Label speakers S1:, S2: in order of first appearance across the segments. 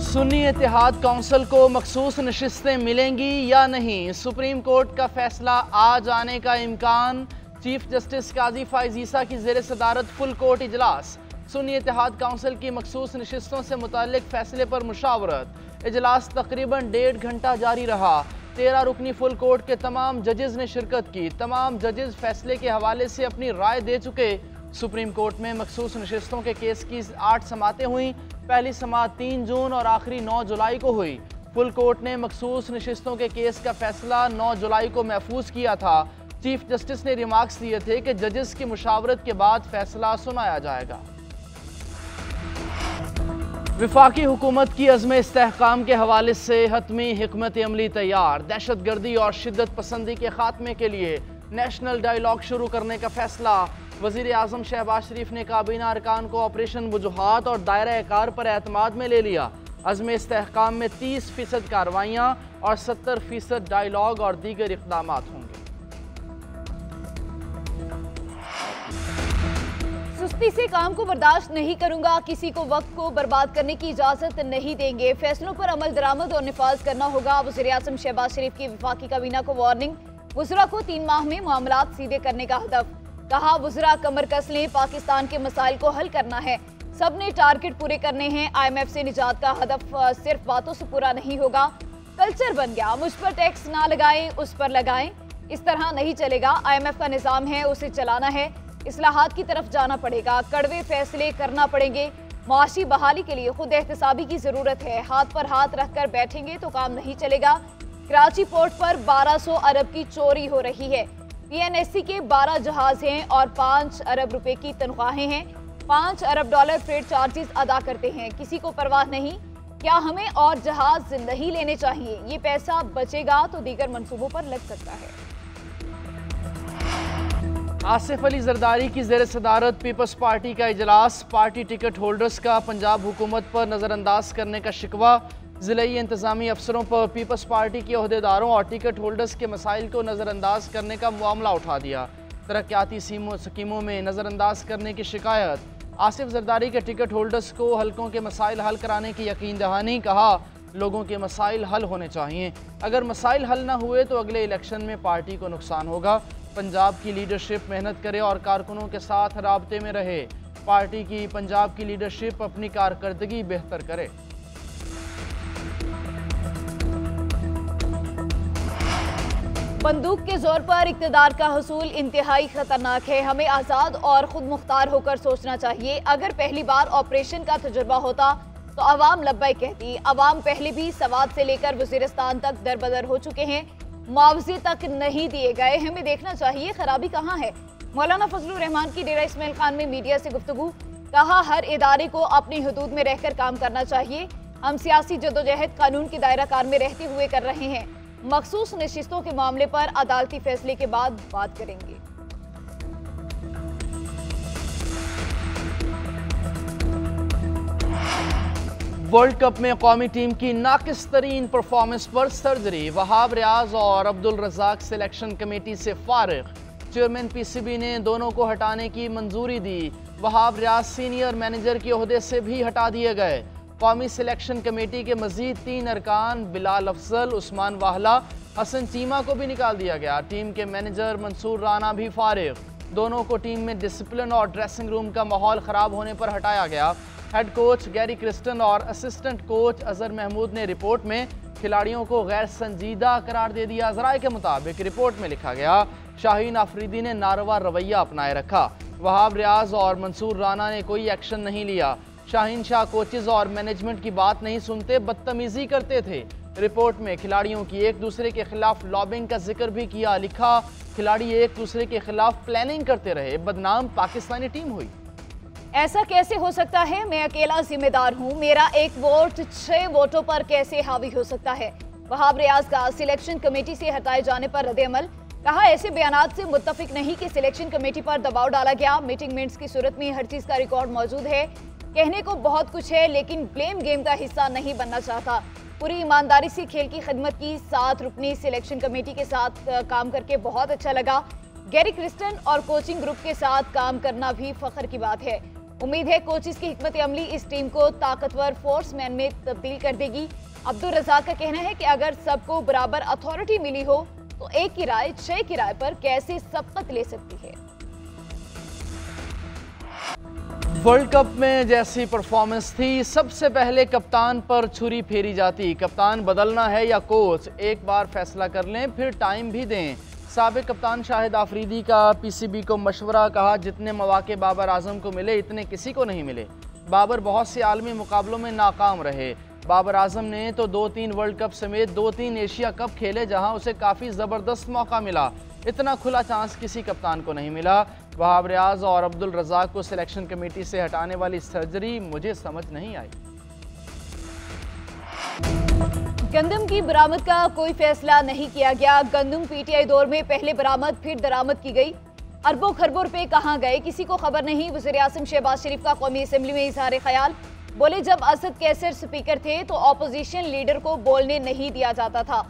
S1: सुन्नी इत्तेहाद council को मखसूस नशिस्तें मिलेंगी या नहीं, सुप्रीम कोर्ट का फैसला आज आने का इम्कान। चीफ जस्टिस काजी फाइज ईसा की ज़ेर सदारत फुल कोर्ट इजलास। सुन्नी इत्तेहाद काउंसिल की मखसूस नशिस्तों से मुताल्लिक फैसले पर मुशावरत। इजलास तकरीबन 1.5 घंटा जारी रहा। 13 रुकनी फुल कोर्ट के तमाम जजेज़ ने शिरकत की। तमाम जजेज़ फैसले के हवाले से अपनी राय दे चुके। सुप्रीम कोर्ट में मखसूस नशिस्तों के केस की 8 समातें हुई। पहली समात 3 जून और आखिरी 9 जुलाई को हुई। फुल कोर्ट ने मखसूस नशिस्तों के केस का फैसला 9 जुलाई को महफूज किया था। चीफ जस्टिस ने रिमार्क्स दिए थे कि जजेस की मुशावरत के बाद फैसला सुनाया जाएगा। विफाकी हुकूमत की अज़्म इस्तेहकाम के हवाले से हतमी हिकमत अमली तैयार। दहशत गर्दी और शिद्दत पसंदी के खात्मे के लिए नेशनल डायलॉग शुरू करने का फैसला। वज़ीर आज़म शहबाज शरीफ ने काबीना अरकान को ऑपरेशन वजूहात और दायरा कार पर एतमाद में ले लिया। अज़्म इस्तेहकाम में 30% कार्रवाइयाँ और 70% डायलॉग और दीगर इक़दाम होंगे।
S2: सुस्ती से काम को बर्दाश्त नहीं करूंगा, किसी को वक्त को बर्बाद करने की इजाजत नहीं देंगे, फैसलों पर अमल दरामद और निफाज करना होगा। वज़ीर आज़म शहबाज शरीफ की वफाकी काबीना को वार्निंग। वज़रा को 3 माह में मामलात सीधे करने का हदफ। कहा वज़रा कमर कस लें, पाकिस्तान के मसाइल को हल करना है, सबने टारगेट पूरे करने हैं। IMF से निजात का हदफ सिर्फ बातों से पूरा नहीं होगा। कल्चर बन गया, मुझ पर टैक्स ना लगाएं उस पर लगाएं, इस तरह नहीं चलेगा। IMF का निज़ाम है, उसे चलाना है, इस्लाहात की तरफ जाना पड़ेगा, कड़वे फैसले करना पड़ेंगे। माशी बहाली के लिए खुद एहतसाबी की जरूरत है, हाथ पर हाथ रखकर बैठेंगे तो काम नहीं चलेगा। कराची पोर्ट पर 1200 अरब की चोरी हो रही है। PNSC के 12 जहाज हैं और 5 अरब रुपए की तनख्वाहें हैं। 5 अरब डॉलर फ्रेट चार्जेस अदा करते हैं, किसी को परवाह नहीं। क्या हमें और जहाज नहीं लेने चाहिए? ये पैसा बचेगा तो दीगर मंसूबों पर लग सकता है।
S1: आसिफ अली जरदारी की ज़ेर सदारत पीपल्स पार्टी का इजलास। पार्टी टिकट होल्डर्स का पंजाब हुकूमत पर नज़रअंदाज करने का शिकवा। ज़िलाई इंतज़ामी अफसरों पर पीपल्स पार्टी के अहदेदारों और टिकट होल्डर्स के मसाइल को नज़रअंदाज करने का मामला उठा दिया। तरक्याती स्कीमों में नज़रअंदाज करने की शिकायत। आसिफ जरदारी के टिकट होल्डर्स को हलकों के मसाइल हल कराने की यकीन दहानी। कहा लोगों के मसाइल हल होने चाहिए, अगर मसाइल हल न हुए तो अगले इलेक्शन में पार्टी को नुकसान होगा। पंजाब की लीडरशिप मेहनत करे और कारकुनों के साथ राब्ते में रहे। पार्टी की पंजाब की लीडरशिप अपनी कारकर्दगी बेहतर करे।
S2: बंदूक के जोर पर इक़्तिदार का हुसूल इंतहाई खतरनाक है, हमें आज़ाद और खुद मुख्तार होकर सोचना चाहिए। अगर पहली बार ऑपरेशन का तजुर्बा होता तो अवाम लब्बैक कहती। अवाम पहले भी सवात से लेकर वज़ीरिस्तान तक दरबदर हो चुके हैं, मुआवजे तक नहीं दिए गए। हमें देखना चाहिए खराबी कहाँ है। मौलाना फजलुर रहमान की डेरा इस्माइल खान में मीडिया से गुफ्तगू। कहा हर इदारे को अपनी हदूद में रहकर काम करना चाहिए। हम सियासी जदोजहद कानून की दायरा कार में रहते हुए कर रहे हैं। मखसूस नशिस्तों के मामले पर अदालती फैसले के बाद बात करेंगे।
S1: वर्ल्ड कप में कौमी टीम की नाकिस तरीन परफॉर्मेंस पर सर्जरी। वहाब रियाज और अब्दुल रज़ाक सिलेक्शन कमेटी से फारिग। चेयरमैन PCB ने दोनों को हटाने की मंजूरी दी। वहाब रियाज सीनियर मैनेजर के ओहदे से भी हटा दिए गए। कौमी सिलेक्शन कमेटी के मजीद 3 अरकान बिलाल अफजल, उस्मान वाहला, हसन चीमा को भी निकाल दिया गया। टीम के मैनेजर मंसूर राना भी फारिग। दोनों को टीम में डिसिप्लिन और ड्रेसिंग रूम का माहौल ख़राब होने पर हटाया गया। हेड कोच गैरी क्रिस्टन और असिस्टेंट कोच अजहर महमूद ने रिपोर्ट में खिलाड़ियों को गैर संजीदा करार दे दिया। ज़राए के मुताबिक रिपोर्ट में लिखा गया शाहीन आफरीदी ने नारवा रवैया अपनाए रखा। वहाब रियाज और मंसूर राना ने कोई एक्शन नहीं लिया। शाहीन शाह कोचेज और मैनेजमेंट की बात नहीं सुनते, बदतमीजी करते थे। रिपोर्ट में खिलाड़ियों की एक दूसरे के खिलाफ लॉबिंग का जिक्र भी किया। लिखा खिलाड़ी एक दूसरे के खिलाफ प्लानिंग करते रहे, बदनाम पाकिस्तानी टीम हुई।
S2: ऐसा कैसे हो सकता है? मैं अकेला जिम्मेदार हूँ, मेरा एक वोट 6 वोटों पर कैसे हावी हो सकता है? वहाब रियाज का सिलेक्शन कमेटी से हटाए जाने पर रद्द-ए-अमल। कहा ऐसे बयानात से मुत्तफिक नहीं कि सिलेक्शन कमेटी पर दबाव डाला गया। मीटिंग मिनट्स की सूरत में हर चीज का रिकॉर्ड मौजूद है। कहने को बहुत कुछ है लेकिन ब्लेम गेम का हिस्सा नहीं बनना चाहता। पूरी ईमानदारी से खेल की खिदमत की। 7 रुकनी सिलेक्शन कमेटी के साथ काम करके बहुत अच्छा लगा। गैरी क्रिस्टन और कोचिंग ग्रुप के साथ काम करना भी फख्र की बात है। उम्मीद है कोचिस की हिकमत अमली इस टीम को ताकतवर फोर्समैन में तब्दील कर देगी। अब्दुल रज़ाक का कहना है कि अगर सबको बराबर अथॉरिटी मिली हो तो एक की राय 6 की राय पर कैसे सबकत ले सकती है।
S1: वर्ल्ड कप में जैसी परफॉर्मेंस थी, सबसे पहले कप्तान पर छुरी फेरी जाती। कप्तान बदलना है या कोच, एक बार फैसला कर लें, फिर टाइम भी दें। साबिक कप्तान शाहिद आफरीदी का पीसीबी को मशवरा, कहा जितने मौके बाबर आजम को मिले इतने किसी को नहीं मिले। बाबर बहुत से आलमी मुकाबलों में नाकाम रहे। बाबर आजम ने तो 2-3 वर्ल्ड कप समेत 2-3 एशिया कप खेले जहां उसे काफ़ी ज़बरदस्त मौका मिला। इतना खुला चांस किसी कप्तान को नहीं मिला। वहाब रियाज और अब्दुल रज़ाक को सिलेक्शन कमेटी से हटाने वाली सर्जरी मुझे समझ नहीं आई।
S2: गंदम की बरामद का कोई फैसला नहीं किया गया। गंदम पीटीआई दौर में पहले बरामद फिर दरामद की गई। अरबों खरबों रुपए कहां गए किसी को खबर नहीं। वज़ीर-ए-आज़म शहबाज शरीफ का कौमी असेंबली में इज़हार ख्याल, बोले जब असद कैसर स्पीकर थे तो ऑपोजिशन लीडर को बोलने नहीं दिया जाता था।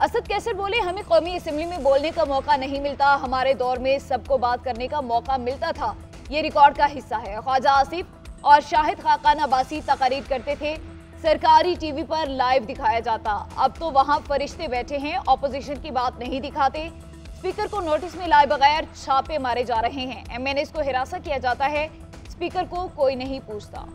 S2: असद कैसर बोले हमें कौमी असेंबली में बोलने का मौका नहीं मिलता, हमारे दौर में सबको बात करने का मौका मिलता था। ये रिकॉर्ड का हिस्सा है। ख्वाजा आसिफ और शाहिद खाकान अब्बासी तकरीर करते थे, सरकारी टीवी पर लाइव दिखाया जाता। अब तो वहां फरिश्ते बैठे हैं, ऑपोजिशन की बात नहीं दिखाते। स्पीकर को नोटिस में लाए बगैर छापे मारे जा रहे हैं। एमएनएस को हिरासत किया जाता है, स्पीकर को कोई नहीं पूछता।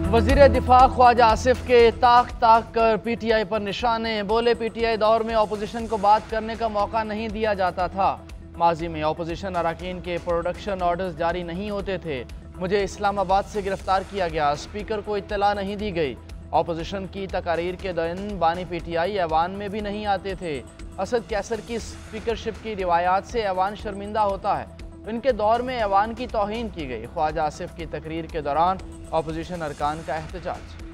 S1: वज़ीर दिफा ख्वाजा आसिफ के ताक ताक कर पीटीआई पर निशाने, बोले पीटीआई दौर में ऑपोजिशन को बात करने का मौका नहीं दिया जाता था। माजी में ऑपोजिशन अरकान के प्रोडक्शन ऑर्डर्स जारी नहीं होते थे। मुझे इस्लामाबाद से गिरफ्तार किया गया, स्पीकर को इत्तला नहीं दी गई। ऑपोजिशन की तकारीर के दौरान बानी पीटीआई ऐवान में भी नहीं आते थे। असद कैसर की स्पीकरशिप की रिवायात से ऐवान शर्मिंदा होता है। इनके दौर में ऐवान की तौहीन की गई। ख्वाजा आसिफ की तकरीर के दौरान ऑपोजिशन अरकान का एहतजाज।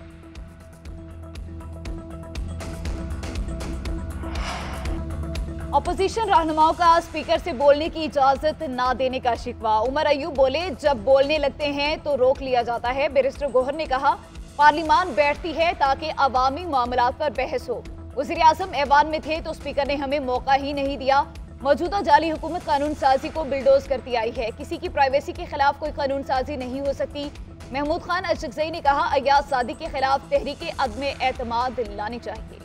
S2: ऑपोजिशन रहनुमाओं का स्पीकर से बोलने की इजाजत ना देने का शिकवा। उमर अयूब बोले जब बोलने लगते हैं तो रोक लिया जाता है। बैरिस्टर गोहर ने कहा पार्लियामान बैठती है ताकि अवामी मामलात पर बहस हो। वज़ीर-ए-आज़म ऐवान में थे तो स्पीकर ने हमें मौका ही नहीं दिया। मौजूदा जाली हुकूमत कानून साजी को बिल्डोज करती आई है। किसी की प्राइवेसी के खिलाफ कोई कानून साजी नहीं हो सकती। महमूद खान अशरकज़ई ने कहा अयाज सादी के खिलाफ तहरीक अदम एतमाद लानी चाहिए।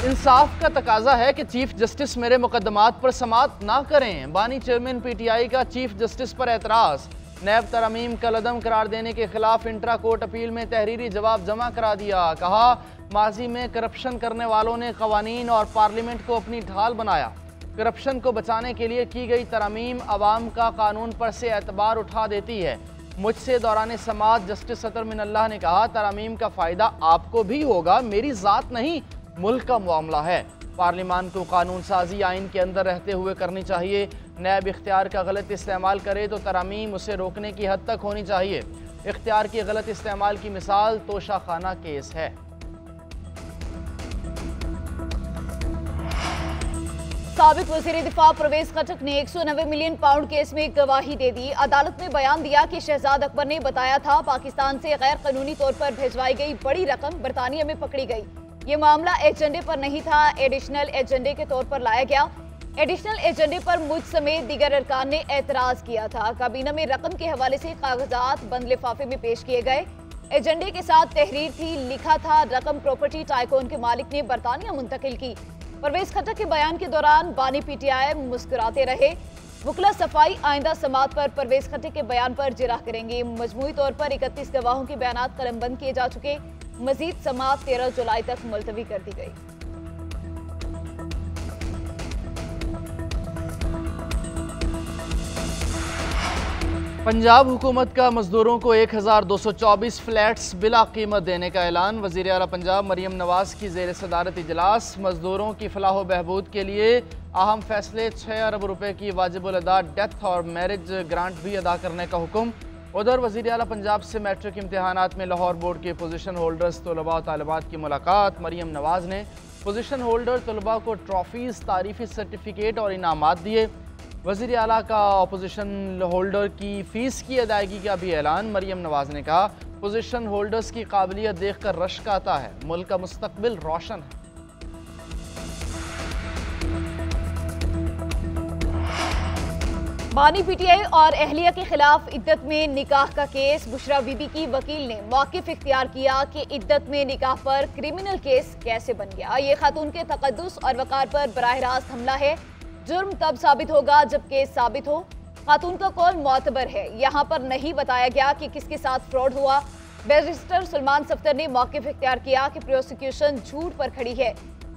S1: इंसाफ का तकाजा है कि चीफ जस्टिस मेरे मुकदमात पर समाअत ना करें। बानी चेयरमैन पीटीआई का चीफ जस्टिस पर एतराज। नैब तरमीम कलअदम करार देने के खिलाफ इंट्रा कोर्ट अपील में तहरीरी जवाब जमा करा दिया। कहा माजी में करप्शन करने वालों ने कवानीन और पार्लियामेंट को अपनी ढाल बनाया। करप्शन को बचाने के लिए की गई तरमीम अवाम का कानून पर से एतबार उठा देती है। मुझसे दौरान समाअत जस्टिस सतर मिनल्लाह ने कहा तरमीम का फ़ायदा आपको भी होगा, मेरी ज़ात नहीं मुल्क का मामला है। पार्लियामान को कानून साजी आइन के अंदर रहते हुए करनी चाहिए। नैब इख्तियार का गलत इस्तेमाल करे तो तरमीम उसे रोकने की हद तक होनी चाहिए। इख्तियार की गलत इस्तेमाल की मिसाल तोशाखाना केस है।
S2: साबिक वज़ीर दिफा परवेज खटक ने 190 मिलियन पाउंड केस में गवाही दे दी। अदालत में बयान दिया कि शहजाद अकबर ने बताया था पाकिस्तान से गैर कानूनी तौर पर भिजवाई गई बड़ी रकम बरतानिया में पकड़ी गई। ये मामला एजेंडे पर नहीं था, एडिशनल एजेंडे के तौर पर लाया गया। एडिशनल एजेंडे पर मुझ समेत दीगर अरकान ने एतराज किया था। काबीना में रकम के हवाले से कागजात बंद लिफाफे में पेश किए गए। एजेंडे के साथ तहरीर थी, लिखा था रकम प्रॉपर्टी टाइकोन के मालिक ने बरतानिया मुंतकिल की। परवेज खटक के बयान के दौरान बानी पीटीआई मुस्कुराते रहे। वकला सफाई आइंदा समात पर परवेज खटक के बयान पर जिरह करेंगे। मजमूई तौर पर 31 गवाहों के बयान कलमबंद किए जा चुके। मजीद समात 13 जुलाई तक मुलतवी कर दी गई।
S1: पंजाब हुकूमत का मजदूरों को 1224 फ्लैट्स बिला कीमत देने का ऐलान। वज़ीर आला पंजाब मरियम नवाज की ज़ेर सदारत इजलास। मजदूरों की फलाह बहबूद के लिए अहम फैसले। 6 अरब रुपए की वाजिबुल अदा डेथ और मैरिज ग्रांट भी अदा करने का हुक्म। उधर वज़ीर आला पंजाब से मैट्रिक इम्तहानात में लाहौर बोर्ड के पोजीशन होल्डर्स तलबा और तालिबात की मुलाकात। मरियम नवाज ने पोजीशन होल्डर तलबा को ट्रॉफीज़, तारीफ़ी सर्टिफिकेट और इनामात दिए। वज़ीर आला का अपोजिशन होल्डर की फ़ीस की अदायगी का भी ऐलान। मरियम नवाज ने कहा पोजीशन होल्डर्स की काबिलियत देखकर रश्क आता है। मुल्क का मुस्तकबिल रोशन है।
S2: बानी पीटीआई और अहलिया के खिलाफ इद्दत में निकाह का केस। बुशरा बीबी की वकील ने मौक़िफ़ इख्तियार किया कि इद्दत में निकाह पर क्रिमिनल केस कैसे बन गया। ये खातून के तकद्दुस और वक़ार पर बराह रास्त हमला है। जुर्म तब साबित होगा जब केस साबित हो। खातून का कौल मोतबर है। यहाँ पर नहीं बताया गया कि किसके साथ फ्रॉड हुआ। बैरिस्टर सलमान सफ्तर ने मौक़िफ़ इख्तियार किया कि प्रोसिक्यूशन झूठ पर खड़ी है।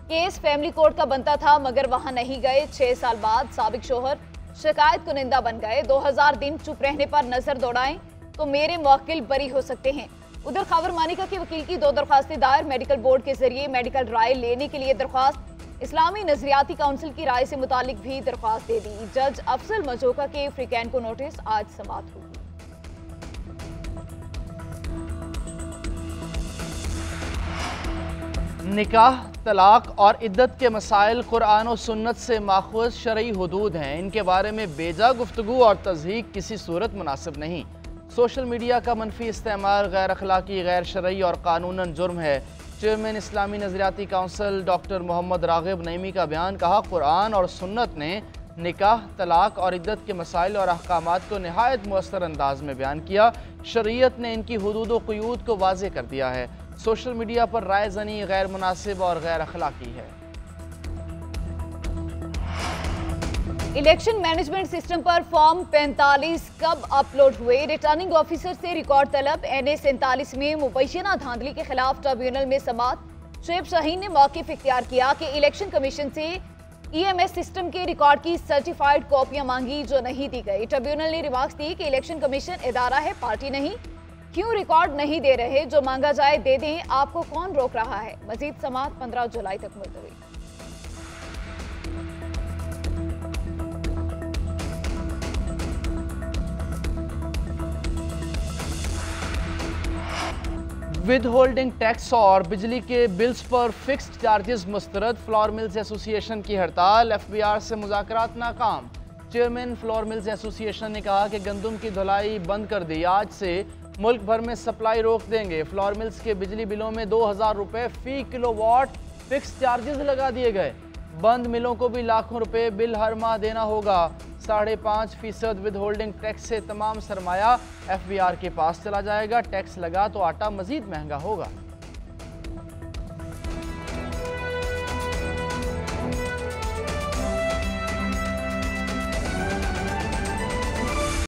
S2: केस फैमिली कोर्ट का बनता था मगर वहाँ नहीं गए। 6 साल बाद साबिक शोहर शिकायत कुनिंदा बन गए। 2000 दिन चुप रहने पर नजर दौड़ाएं तो मेरे मौकिल बरी हो सकते हैं। उधर खावर मानिका के वकील की 2 दरख्वास्तें दायर। मेडिकल बोर्ड के जरिए मेडिकल राय लेने के लिए दरख्वास्त। इस्लामी नजरियाती काउंसिल की राय से मुतालिक भी दरख्वास्त दे दी। जज अफजल मजोका के फ्रीकैन को नोटिस आज समाप्त होगी।
S1: निकाह, तलाक और इद्दत के मसाइल कुरान और सुन्नत से माखूज़ शरई हुदूद हैं। इनके बारे में बेजा गुफ्तगू और तज़हीक किसी सूरत मुनासिब नहीं। सोशल मीडिया का मनफी इस्तेमाल गैर अखलाकी, गैर शरई और कानूनन जुर्म है। चेयरमैन इस्लामी नजरियाती काउंसिल डॉक्टर मोहम्मद राग़िब नईमी का बयान। कहा, कुरान और सुन्नत ने निकाह, तलाक और इद्दत के मसाइल और अहकामात को नहायत मुअस्सर अंदाज में बयान किया। शरीयत ने इनकी हुदूद व क़ुयूद को वाज़े कर दिया है। सोशल मीडिया पर राय ज़नी गैर मुनासिब और गैर अखलाकी है।
S2: इलेक्शन मैनेजमेंट सिस्टम पर फॉर्म 45 कब अपलोड हुए? रिटर्निंग ऑफिसर से रिकॉर्ड तलब। NA 47 में मुबैयना धांधली के खिलाफ ट्रिब्यूनल में समाअत। शुएब शाहीन ने मौक़िफ़ इख्तियार किया कि इलेक्शन कमीशन से EMS सिस्टम के रिकॉर्ड की सर्टिफाइड कॉपियां मांगी जो नहीं दी गई। ट्रिब्यूनल ने रिमार्क्स दी कि इलेक्शन कमीशन इदारा है, पार्टी नहीं। क्यों रिकॉर्ड नहीं दे रहे? जो मांगा जाए दे दें, आपको कौन रोक रहा है? मजीद समाअत 15 जुलाई तक मुलतवी।
S1: विद होल्डिंग टैक्स और बिजली के बिल्स पर फिक्स्ड चार्जेस मुस्तरद। फ्लोर मिल्स एसोसिएशन की हड़ताल। FBR से मुज़ाकरात नाकाम। चेयरमैन फ्लोर मिल्स एसोसिएशन ने कहा कि गंदम की धुलाई बंद कर दी। आज से मुल्क भर में सप्लाई रोक देंगे। फ्लोर मिल्स के बिजली बिलों में 2000 रुपये फी किलोवाट फिक्स चार्जेस लगा दिए गए। बंद मिलों को भी लाखों रुपए बिल हर माह देना होगा। 5.5% विद होल्डिंग टैक्स से तमाम सरमाया FBR के पास चला जाएगा। टैक्स लगा तो आटा मजीद महंगा होगा।